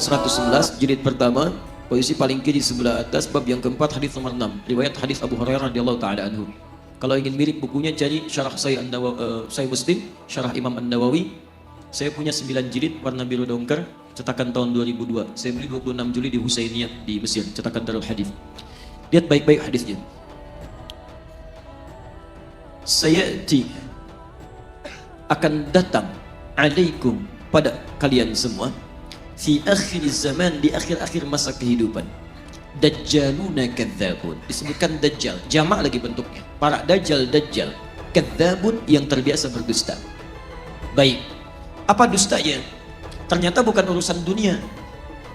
111 jilid pertama, posisi paling kiri sebelah atas, bab yang keempat, hadis nomor 6, riwayat hadis Abu Hurairah radhiyallahu taala anhu. Kalau ingin mirip bukunya, cari syarah Sahih Muslim, syarah Imam An-Nawawi. Saya punya 9 jilid warna biru dongker, cetakan tahun 2002. Saya beli 26 Juli di Husainiyah di Mesir, cetakan Darul Hadis. Lihat baik-baik hadisnya. Sayati, akan datang alaikum, pada kalian semua, fi akhir zaman, di akhir-akhir masa kehidupan, dajjaluna kadzabun. Disebutkan dajjal, jamak lagi bentuknya, para dajjal, kadzabun yang terbiasa berdusta. Baik, apa dustanya? Ternyata bukan urusan dunia.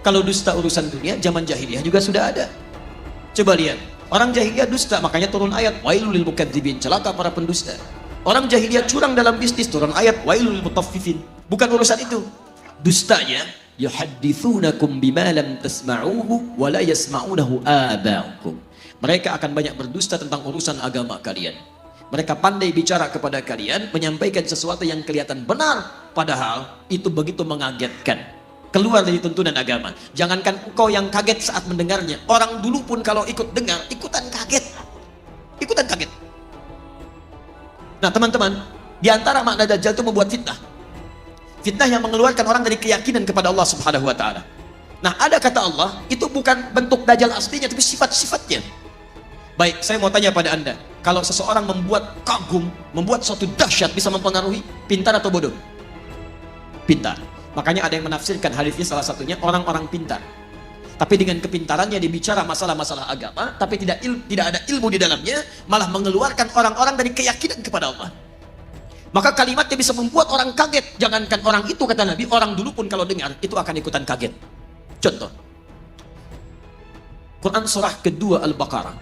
Kalau dusta urusan dunia, zaman jahiliyah juga sudah ada. Coba lihat, orang jahiliyah dusta, makanya turun ayat wailul lil mukadzibin, celaka para pendusta. Orang jahiliyah curang dalam bisnis, turun ayat wailul lil mutaffifin. Bukan urusan itu. Dustanya, yuhadditsunakum bima lam tasma'uhu wa la yasma'unahu aba'ukum. Mereka akan banyak berdusta tentang urusan agama kalian. Mereka pandai bicara kepada kalian, menyampaikan sesuatu yang kelihatan benar, padahal itu begitu mengagetkan, keluar dari tuntunan agama. Jangankan engkau yang kaget saat mendengarnya, orang dulu pun kalau ikut dengar, ikutan kaget. Nah teman-teman, di antara makna dajjal itu membuat fitnah. Fitnah yang mengeluarkan orang dari keyakinan kepada Allah Subhanahu wa taala. Nah, ada kata Allah, itu bukan bentuk dajjal aslinya, tapi sifat-sifatnya. Baik, saya mau tanya pada Anda, kalau seseorang membuat kagum, membuat suatu dahsyat, bisa mempengaruhi, pintar atau bodoh? Pintar. Makanya ada yang menafsirkan hadisnya, salah satunya orang-orang pintar. Tapi dengan kepintarannya dibicara masalah-masalah agama, tapi tidak ada ilmu di dalamnya, malah mengeluarkan orang-orang dari keyakinan kepada Allah. Maka kalimatnya bisa membuat orang kaget. Jangankan orang itu, kata Nabi, orang dulu pun kalau dengar itu akan ikutan kaget. Contoh, Quran surah kedua Al-Baqarah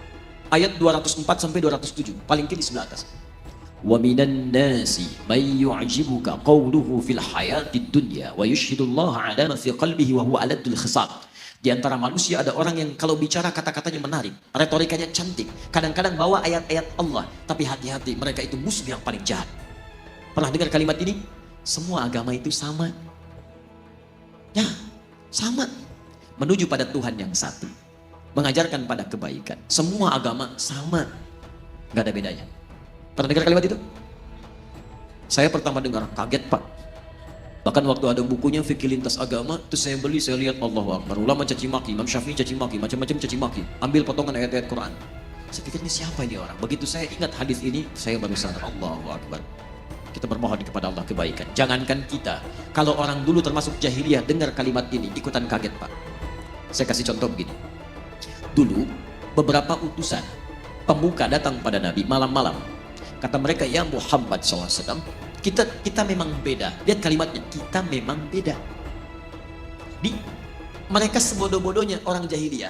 ayat 204-207, paling kiri sebelah atas. Wa minan nasi may yu'jibuka qawluhu fil hayatid dunya wa yushhidullaha 'ala ma fi qalbihi wa huwa aladul khisab. Di antara manusia ada orang yang kalau bicara kata-katanya menarik, retorikanya cantik, kadang-kadang bawa ayat-ayat Allah, tapi hati-hati, mereka itu musuh yang paling jahat. Pernah dengar kalimat ini? Semua agama itu sama. Ya, sama. Menuju pada Tuhan yang satu. Mengajarkan pada kebaikan. Semua agama sama. Gak ada bedanya. Pernah dengar kalimat itu? Saya pertama dengar, kaget Pak. Bahkan waktu ada bukunya Fikih Lintas Agama, itu saya beli, saya lihat Allahu Akbar. Ulama caci maki, Imam Syafi'i caci maki, macam-macam caci maki. Ambil potongan ayat-ayat Quran. Saya pikir, ini siapa ini orang? Begitu saya ingat hadis ini, saya baru sadar, Allahu Akbar. Kita bermohon kepada Allah kebaikan. Jangankan kita, kalau orang dulu termasuk jahiliyah dengar kalimat ini ikutan kaget Pak. Saya kasih contoh begini. Dulu beberapa utusan pemuka datang pada Nabi malam-malam. Kata mereka, ya Muhammad SAW, kita memang beda. Lihat kalimatnya, kita memang beda. Mereka sebodoh-bodohnya orang jahiliyah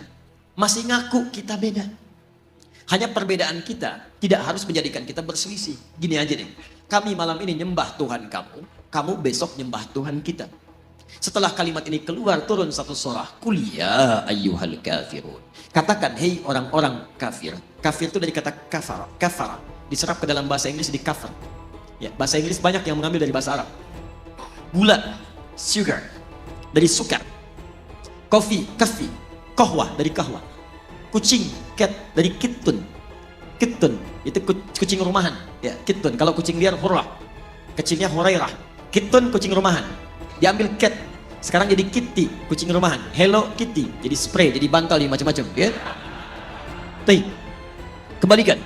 masih ngaku kita beda. Hanya perbedaan kita tidak harus menjadikan kita berselisih. Gini aja deh, kami malam ini nyembah Tuhan kamu, kamu besok nyembah Tuhan kita. Setelah kalimat ini keluar, turun satu surah, Qul ya ayyuhal kafirun. Katakan, hei orang-orang kafir. Kafir itu dari kata kafara, diserap ke dalam bahasa Inggris di kafir. Ya, bahasa Inggris banyak yang mengambil dari bahasa Arab. Gula, sugar, dari sukar. Kopi, kohwah, dari kahwah. Kucing, cat, dari kitun, itu kucing rumahan. Ya, kitun. Kalau kucing liar, hurrah, kecilnya hurairah. Kitun, kucing rumahan. Diambil cat, sekarang jadi kitty, kucing rumahan. Hello Kitty, jadi spray, jadi bantal, jadi macam-macam. Ya. Kembalikan.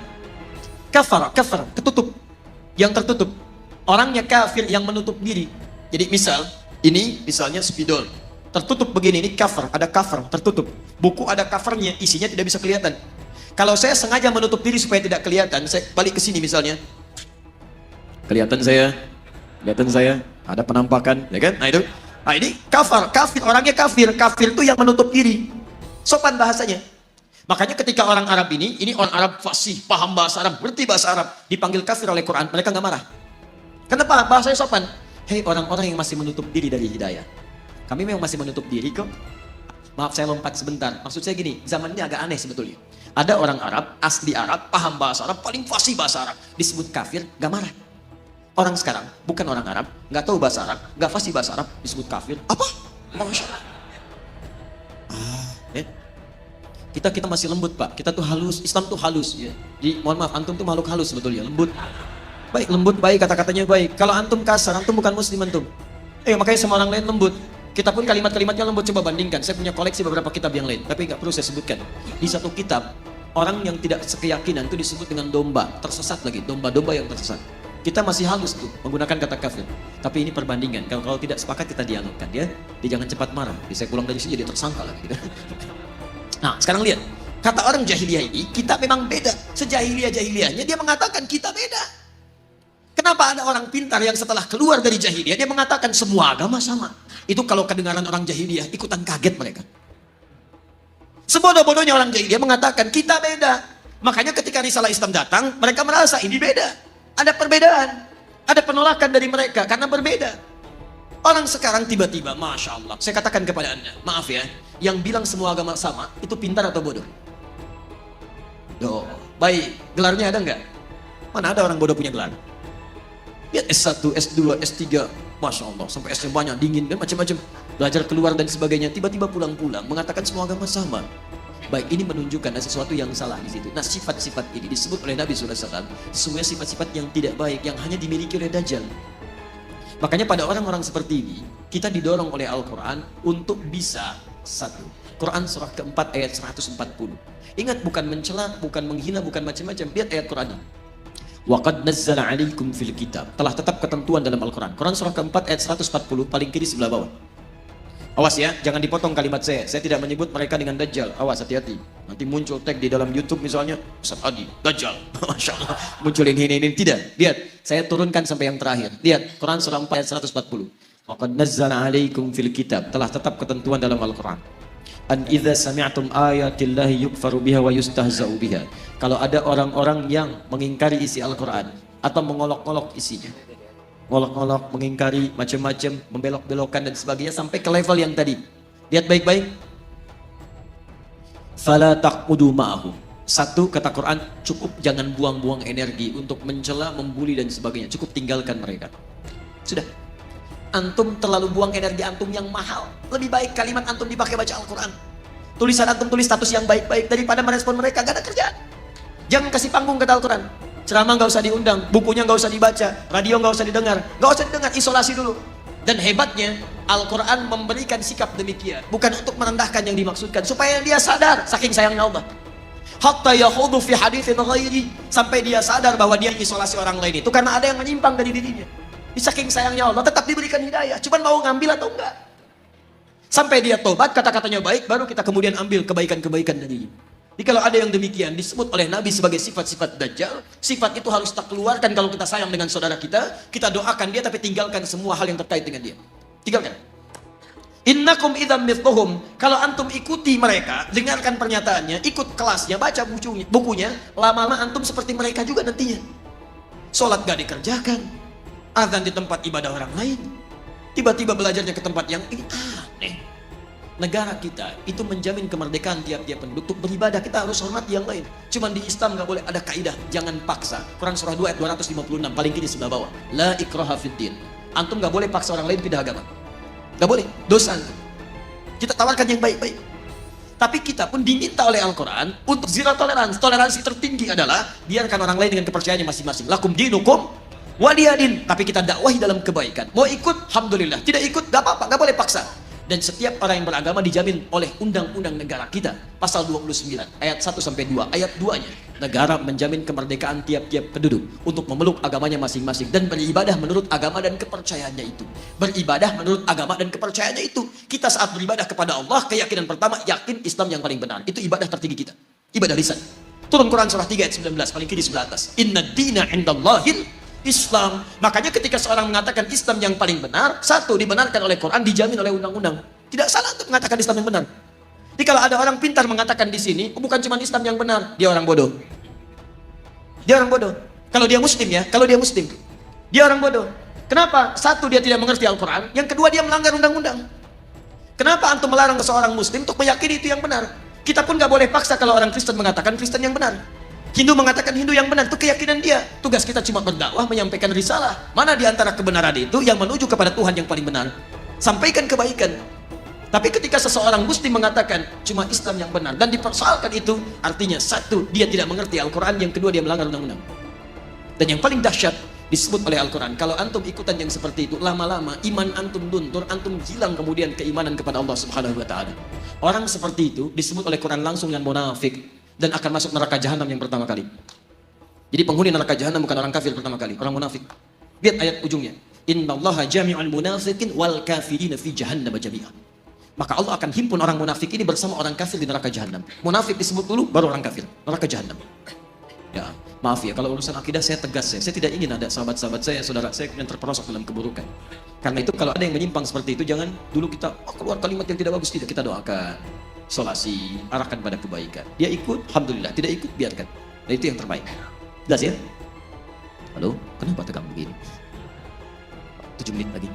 Kafar, ketutup. Yang tertutup. Orangnya kafir yang menutup diri. Jadi ini misalnya spidol. Tertutup begini, ini cover, ada cover, tertutup. Buku ada covernya, isinya tidak bisa kelihatan. Kalau saya sengaja menutup diri supaya tidak kelihatan, saya balik ke sini misalnya. Kelihatan saya, ada penampakan, ya kan? Nah itu. Nah ini kafir, orangnya kafir itu yang menutup diri. Sopan bahasanya. Makanya ketika orang Arab ini orang Arab fasih, paham bahasa Arab, ngerti bahasa Arab, dipanggil kafir oleh Quran, mereka nggak marah. Kenapa? Bahasanya sopan. Hei orang-orang yang masih menutup diri dari hidayah. Kami memang masih menutup diri kok. Maaf saya lompat sebentar. Maksud saya gini, zaman ini agak aneh sebetulnya. Ada orang Arab, asli Arab, paham bahasa Arab, paling fasih bahasa Arab, disebut kafir, gak marah. Orang sekarang, bukan orang Arab, gak tahu bahasa Arab, gak fasih bahasa Arab, disebut kafir. Apa? Masya Allah. Ya. Kita masih lembut Pak, kita tuh halus, Islam tuh halus ya. Jadi mohon maaf, antum tuh makhluk halus sebetulnya, lembut. Baik, lembut baik, kata-katanya baik. Kalau antum kasar, antum bukan muslim antum. Makanya sama orang lain lembut. Kita pun kalimat-kalimatnya lembut, coba bandingkan. Saya punya koleksi beberapa kitab yang lain, tapi nggak perlu saya sebutkan. Di satu kitab, orang yang tidak sekeyakinan itu disebut dengan domba, tersesat lagi, domba-domba yang tersesat. Kita masih halus tuh menggunakan kata kafir. Tapi ini perbandingan. Kalau tidak sepakat kita dialogkan ya. Dia jangan cepat marah. Saya pulang dari sini jadi tersangka lagi. Gitu. Nah, sekarang lihat. Kata orang jahiliyah ini, kita memang beda. Sejahiliyah-jahiliyahnya dia mengatakan kita beda. Kenapa ada orang pintar yang setelah keluar dari jahiliyah dia mengatakan semua agama sama? Itu kalau kedengaran orang jahiliyah ikutan kaget mereka. Sebodoh-bodohnya orang jahiliyah mengatakan kita beda. Makanya ketika risalah Islam datang, mereka merasa ini beda. Ada perbedaan, ada penolakan dari mereka karena berbeda. Orang sekarang tiba-tiba, Masya Allah, saya katakan kepada Anda, maaf ya, yang bilang semua agama sama, itu pintar atau bodoh? Baik, gelarnya ada nggak? Mana ada orang bodoh punya gelar? Lihat S1, S2, S3, Masya Allah, sampai S nya banyak, dingin, dan macam-macam. Belajar keluar dan sebagainya, tiba-tiba pulang-pulang, mengatakan semua agama sama. Baik, ini menunjukkan ada sesuatu yang salah di situ. Nah, sifat-sifat ini disebut oleh Nabi SAW, semua sifat-sifat yang tidak baik, yang hanya dimiliki oleh Dajjal. Makanya pada orang-orang seperti ini, kita didorong oleh Al-Quran untuk bisa satu. Quran surah keempat ayat 140. Ingat, bukan mencela, bukan menghina, bukan macam-macam. Lihat ayat Quran ini. Waqad nazzala 'alaikum fil kitab. Telah tetap ketentuan dalam Al-Quran. Quran surah keempat ayat 140, paling kiri sebelah bawah. Awas ya, jangan dipotong kalimat saya. Saya tidak menyebut mereka dengan Dajjal. Awas, hati-hati. Nanti muncul tag di dalam YouTube misalnya, Ustaz Adi, Dajjal. Masya Allah, munculin ini. Tidak, lihat. Saya turunkan sampai yang terakhir. Lihat, Quran surah 4 ayat 140. Waqad nazzala 'alaikum fil kitab. Telah tetap ketentuan dalam Al-Quran. An idza sami'tum ayatillahi yukfaru biha wa yustahza'u biha. Kalau ada orang-orang yang mengingkari isi Al-Quran atau mengolok-olok isinya, ngolok-ngolok, mengingkari, macam-macam, membelok-belokkan dan sebagainya sampai ke level yang tadi. Lihat baik-baik. Fala taqudu ma'ahum. Satu, kata Quran, cukup jangan buang-buang energi untuk mencela, membuli dan sebagainya. Cukup tinggalkan mereka. Sudah. Antum terlalu buang energi antum yang mahal. Lebih baik kalimat antum dipakai baca Al-Quran. Tulisan antum tulis status yang baik-baik daripada merespon mereka. Gak ada kerjaan. Jangan kasih panggung kata Al-Quran. Ceramah nggak usah diundang, bukunya nggak usah dibaca, radio nggak usah didengar, isolasi dulu. Dan hebatnya Al-Quran memberikan sikap demikian, bukan untuk merendahkan yang dimaksudkan, supaya dia sadar saking sayangnya Allah. Hatta yakhudhu fi haditsin ghairi, sampai dia sadar bahwa dia isolasi orang lain itu karena ada yang menyimpang dari dirinya. Saking sayangnya Allah tetap diberikan hidayah, cuman mau ngambil atau enggak. Sampai dia tobat, kata-katanya baik, baru kita kemudian ambil kebaikan-kebaikan darinya. Jadi kalau ada yang demikian disebut oleh Nabi sebagai sifat-sifat Dajjal, sifat itu harus kita keluarkan. Kalau kita sayang dengan saudara kita doakan dia tapi tinggalkan semua hal yang terkait dengan dia. Tinggalkan. Innakum idzam mithluhum. Kalau antum ikuti mereka, dengarkan pernyataannya, ikut kelasnya, baca bukunya, lama-lama antum seperti mereka juga nantinya. Sholat gak dikerjakan, azan di tempat ibadah orang lain, tiba-tiba belajarnya ke tempat yang ini aneh. Negara kita itu menjamin kemerdekaan tiap-tiap penduduk untuk beribadah. Kita harus hormati yang lain. Cuman di Islam gak boleh ada kaidah, jangan paksa. Quran surah 2 ayat 256 paling kiri sebelah bawah. La ikraha fiddin. Antum gak boleh paksa orang lain pindah agama. Gak boleh, dosa. Kita tawarkan yang baik-baik. Tapi kita pun diminta oleh Al-Quran untuk zero toleransi. Toleransi tertinggi adalah biarkan orang lain dengan kepercayaannya masing-masing. Lakum dinukum waliyadin. Tapi kita dakwahi dalam kebaikan. Mau ikut, alhamdulillah. Tidak ikut, gak apa-apa, gak boleh paksa. Dan setiap orang yang beragama dijamin oleh undang-undang negara kita. Pasal 29, ayat 1-2. Ayat 2-nya, negara menjamin kemerdekaan tiap-tiap penduduk untuk memeluk agamanya masing-masing dan beribadah menurut agama dan kepercayaannya itu. Beribadah menurut agama dan kepercayaannya itu. Kita saat beribadah kepada Allah, keyakinan pertama, yakin Islam yang paling benar. Itu ibadah tertinggi kita. Ibadah lisan. Turun Quran surah 3 ayat 19, paling kiri sebelah atas. Inna dina indallahil Islam. Makanya ketika seorang mengatakan Islam yang paling benar, satu, dibenarkan oleh Quran, dijamin oleh undang-undang. Tidak salah untuk mengatakan Islam yang benar. Jadi kalau ada orang pintar mengatakan di sini, bukan cuma Islam yang benar, dia orang bodoh. Dia orang bodoh. Kalau dia muslim ya, kalau dia muslim, dia orang bodoh. Kenapa? Satu, dia tidak mengerti Al-Quran. Yang kedua, dia melanggar undang-undang. Kenapa antum melarang seorang muslim untuk meyakini itu yang benar? Kita pun gak boleh paksa kalau orang Kristen mengatakan Kristen yang benar. Hindu mengatakan Hindu yang benar, itu keyakinan dia. Tugas kita cuma berdakwah, menyampaikan risalah. Mana di antara kebenaran itu yang menuju kepada Tuhan yang paling benar? Sampaikan kebaikan. Tapi ketika seseorang muslim mengatakan cuma Islam yang benar dan dipersoalkan itu, artinya satu, dia tidak mengerti Al-Quran, yang kedua dia melanggar undang-undang. Dan yang paling dahsyat disebut oleh Al-Quran, kalau antum ikutan yang seperti itu, lama-lama iman antum luntur, antum hilang kemudian keimanan kepada Allah Subhanahu wa taala. Orang seperti itu disebut oleh Quran langsung dengan munafik dan akan masuk neraka jahanam yang pertama kali. Jadi penghuni neraka jahanam bukan orang kafir pertama kali, orang munafik. Lihat ayat ujungnya. Innallaha jami'ul munafiqin wal kafirina fi jahannam jami'an. Maka Allah akan himpun orang munafik ini bersama orang kafir di neraka jahanam. Munafik disebut dulu, baru orang kafir, neraka jahanam. Ya, maaf ya, kalau urusan akidah saya tegas ya. Saya tidak ingin ada sahabat-sahabat saya, saudara saya yang terperosok dalam keburukan. Karena itu kalau ada yang menyimpang seperti itu, jangan dulu kita keluar kalimat yang tidak bagus, tidak, kita doakan, solasi, arahkan pada kebaikan. Dia ikut, alhamdulillah. Tidak ikut, biarkan. Nah, itu yang terbaik. Jelas ya? Halo, kenapa tegang begini? 7 menit lagi.